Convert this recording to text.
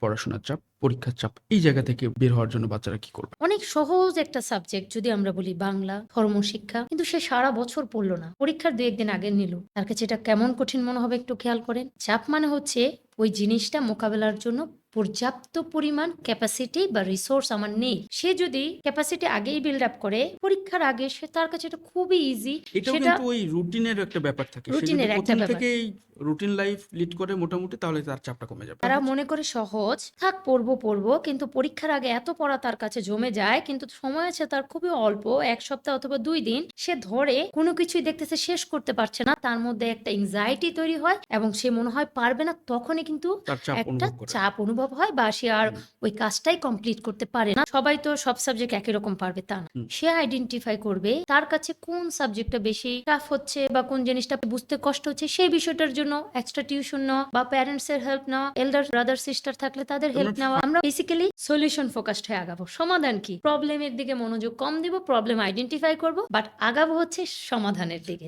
পড়াশোনার চাপ, পরীক্ষার চাপ এই জায়গা থেকে বের হওয়ার জন্য বাচ্চারা কি করবে? অনেক সহজ একটা সাবজেক্ট যদি আমরা বলি বাংলা, ধর্মশিক্ষা। কিন্তু সে সারা বছর পড়ল না। পরীক্ষার ২-১ দিন আগে নিল। তার কাছে এটা কেমন কঠিন মনে হবে একটু খেয়াল করেন। চাপ মানে হচ্ছে ওই জিনিসটা মোকাবেলার জন্য পর্যাপ্ত পরিমাণ ক্যাপাসিটি বা রিসোর্স আমার নেই। সে যদি ক্যাপাসিটি আগেই বিল্ড আপ করে, পরীক্ষার আগে তার কাছে এটা খুবই ইজি। এটাও সেটা কিন্তু ওই রুটিনের একটা ব্যাপার থাকে। সে যদি রুটিনের একটা ১ম ব্যাপার। থেকেই রুটিন লাইফ লিড করে মোটামুটি তাহলে তার চাপটা কমে যাবে। তারা সহজ। মনে করে সহজ, থাক পড়বো, কিন্তু পরীক্ষার আগে এত পড়া তার কাছে জমে যায়, কিন্তু সময় আছে তার খুবই অল্প, ১ সপ্তাহ অথবা ২ দিন। সে ধরে কোনো কিছুই দেখতেছে শেষ করতে পারছে না। তার মধ্যে একটা anxiety তৈরি হয় এবং সে মনে হয় পারবে না। তখনই কিন্তু তার চাপ একটা অনুভব করে। চাপ অনুভব হয় বা সে আর হুম, ওই কাজটাই কমপ্লিট করতে পারে না। সবাই তো সব সাবজেক্ট একই রকম পারবে তা না। হুম। সে আইডেন্টিফাই করবে তার কাছে কোন সাবজেক্টটা বেশি টাফ হচ্ছে বা কোন জিনিসটা বুঝতে কষ্ট হচ্ছে, সেই বিষয়টার জন্য এক্সট্রা টিউশন নেওয়া বা প্যারেন্টস এর হেল্প নেওয়া, এল্ডার ব্রাদার সিস্টার থাকলে তাদের তার হেল্প মানে নেওয়া। আমরা বেসিক্যালি সলিউশন ফোকাসড হয়ে আগাবো। সমাধান কি? প্রবলেমের দিকে মনোযোগ কম দিব, প্রবলেম আইডেন্টিফাই করব, বাট আগাবো হচ্ছে সমাধানের দিকে।